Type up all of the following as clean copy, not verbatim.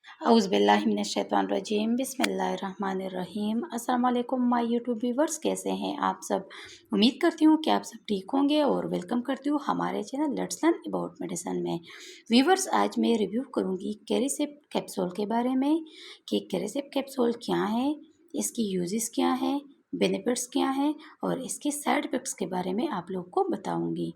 औज़ुबिल्लाहिमिनश्शैतानिर्रजीम बिस्मिल्लाहिर्रहमानिर्रहीम। अस्सलाम वालेकुम माय यूट्यूब व्यूवर्स, कैसे हैं आप सब। उम्मीद करती हूँ कि आप सब ठीक होंगे और वेलकम करती हूँ हमारे channel let's learn about medicine में। व्यूवर्स, आज मैं रिव्यू करूँगी कैरिसेप कैप्सूल के बारे में कि कैरिसेप कैप्सूल क्या है, इसकी यूजेस क्या है, बेनिफिट्स क्या हैं और इसके साइड इफ़ेक्ट्स के बारे में आप लोग को बताऊंगी।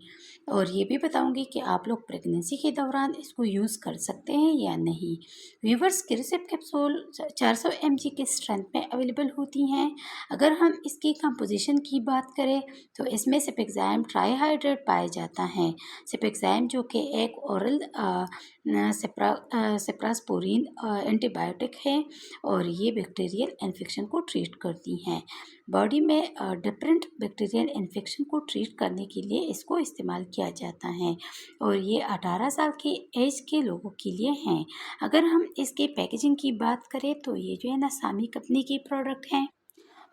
और ये भी बताऊंगी कि आप लोग प्रेगनेंसी के दौरान इसको यूज़ कर सकते हैं या नहीं। व्यूवर्स, कैरिसेप कैप्सूल 400 mg के स्ट्रेंथ में अवेलेबल होती हैं। अगर हम इसकी कंपोजिशन की बात करें तो इसमें सिपेक्साइम ट्राईहाइड्रेट पाया जाता है। सिपेक्साइम जो कि एक ओरल सेप्रास्पोरिन एंटीबायोटिक है और ये बैक्टीरियल इन्फेक्शन को ट्रीट करती हैं। बॉडी में डिफरेंट बैक्टीरियल इन्फेक्शन को ट्रीट करने के लिए इसको इस्तेमाल किया जाता है और ये 18 साल की एज के लोगों के लिए हैं। अगर हम इसके पैकेजिंग की बात करें तो ये जो है ना सामी कंपनी की प्रोडक्ट हैं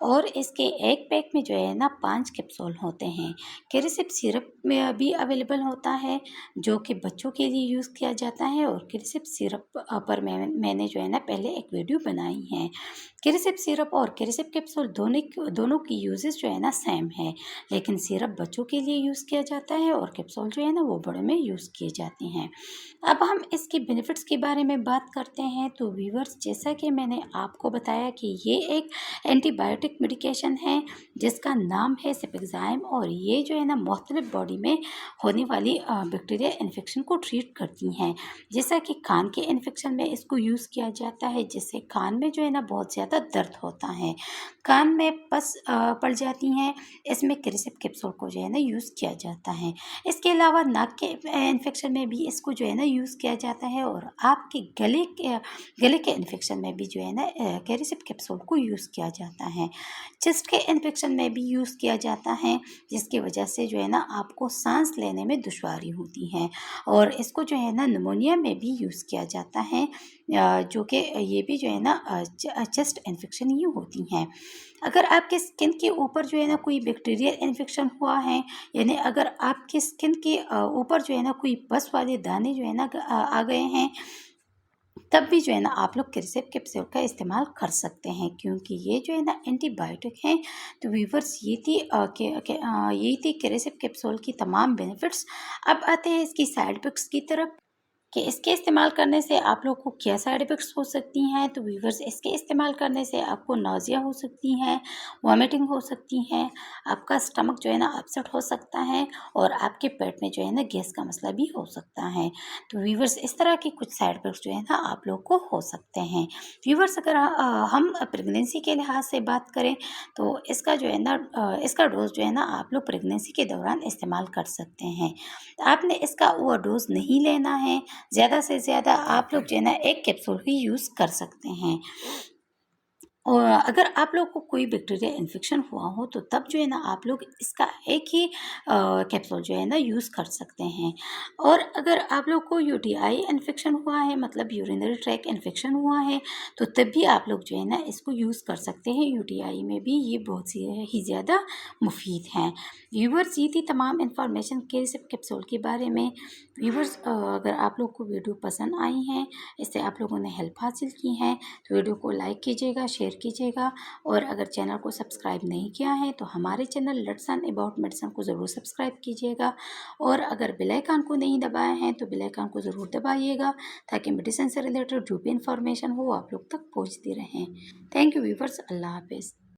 और इसके एक पैक में जो है ना 5 कैप्सूल होते हैं। कैरिसेप सिरप में भी अवेलेबल होता है जो कि बच्चों के लिए यूज़ किया जाता है और कैरिसेप सिरप पर मैंने जो है ना पहले एक वीडियो बनाई है। कैरिसेप सिरप और कैरिसेप कैप्सूल दोनों की यूजेस जो है ना सेम है, लेकिन सिरप बच्चों के लिए यूज़ किया जाता है और कैप्सूल जो है ना वो बड़े में यूज़ किए जाते हैं। अब हम इसके बेनिफिट्स के बारे में बात करते हैं तो व्यूवर्स, जैसा कि मैंने आपको बताया कि ये एक एंटीबायोटिक मेडिकेशन है जिसका नाम है सिपेक्साइम और ये जो है ना मुख्तलिफ बॉडी में होने वाली बैक्टीरिया इन्फेक्शन को ट्रीट करती हैं। जैसा कि कान के इन्फेक्शन में इसको यूज़ किया जाता है, जिससे कान में जो है ना बहुत ज़्यादा दर्द होता है, कान में पस पड़ जाती हैं, इसमें कैरिसेप कैप्सूल को जो है ना यूज़ किया जाता है। इसके अलावा नाक के इन्फेक्शन में भी इसको जो है ना यूज़ किया जाता है और आपके गले के इन्फेक्शन में भी जो है ना कैरिसेप कैप्सूल को यूज़ किया जाता है। चेस्ट के इन्फेक्शन में भी यूज़ किया जाता है, जिसकी वजह से जो है ना आपको सांस लेने में दुश्वारी होती है और इसको जो है ना निमोनिया में भी यूज़ किया जाता है, जो कि ये भी जो है ना चेस्ट इन्फेक्शन ही होती हैं। अगर आपके स्किन के ऊपर जो है ना कोई बैक्टीरियल इन्फेक्शन हुआ है, यानी अगर आपके स्किन के ऊपर जो है ना कोई पस वाले दाने जो है ना आ गए हैं, तब भी जो है ना आप लोग कैरिसेप कैप्सूल का इस्तेमाल कर सकते हैं, क्योंकि ये जो है ना एंटीबायोटिक है। तो व्यूवर्स, ये थी कैरिसेप कैप्सूल की तमाम बेनिफिट्स। अब आते हैं इसकी साइड इफेक्ट्स की तरफ कि इसके इस्तेमाल करने से आप लोग को क्या साइड इफ़ेक्ट्स हो सकती हैं। तो व्यूवर्स, इसके इस्तेमाल करने से आपको नाज़िया हो सकती हैं, वॉमिटिंग हो सकती हैं, आपका स्टमक जो है ना अपसेट हो सकता है और आपके पेट में जो है ना गैस का मसला भी हो सकता है। तो व्यूवर्स, इस तरह के कुछ साइड इफ़ेक्ट्स जो है ना आप लोग को हो सकते हैं। व्यूवर्स, अगर हम प्रेगनेंसी के लिहाज से बात करें तो इसका जो है ना इसका डोज जो है ना आप लोग प्रेगनेंसी के दौरान इस्तेमाल कर सकते हैं। आपने इसका ओवर डोज नहीं लेना है। ज़्यादा से ज़्यादा आप लोग जो है ना एक कैप्सूल ही यूज़ कर सकते हैं। और अगर आप लोग को कोई बैक्टीरिया इन्फेक्शन हुआ हो तो तब जो है ना आप लोग इसका एक ही कैप्सूल जो है ना यूज़ कर सकते हैं। और अगर आप लोग को यूटीआई इन्फेक्शन हुआ है, मतलब यूरिनरी ट्रैक इन्फेक्शन हुआ है, तो तब भी आप लोग जो है ना इसको यूज़ कर सकते हैं। यूटीआई में भी ये बहुत ही ज़्यादा मुफीद हैं। व्यूवर्स, ये थी तमाम इन्फॉर्मेशन कैरिसेप कैप्सूल के बारे में। व्यूवर्स, अगर आप लोग को वीडियो पसंद आई हैं, इससे आप लोगों ने हेल्प हासिल की है, तो वीडियो को लाइक कीजिएगा, शेयर कीजिएगा और अगर चैनल को सब्सक्राइब नहीं किया है तो हमारे channel let's learn about medicine को ज़रूर सब्सक्राइब कीजिएगा और अगर बेल आइकन को नहीं दबाया है तो बेल आइकन को ज़रूर दबाइएगा, ताकि मेडिसिन से रिलेटेड जो भी इंफॉर्मेशन हो आप लोग तक पहुँचती रहें। थैंक यू व्यूवर्स, अल्लाह हाफिज़।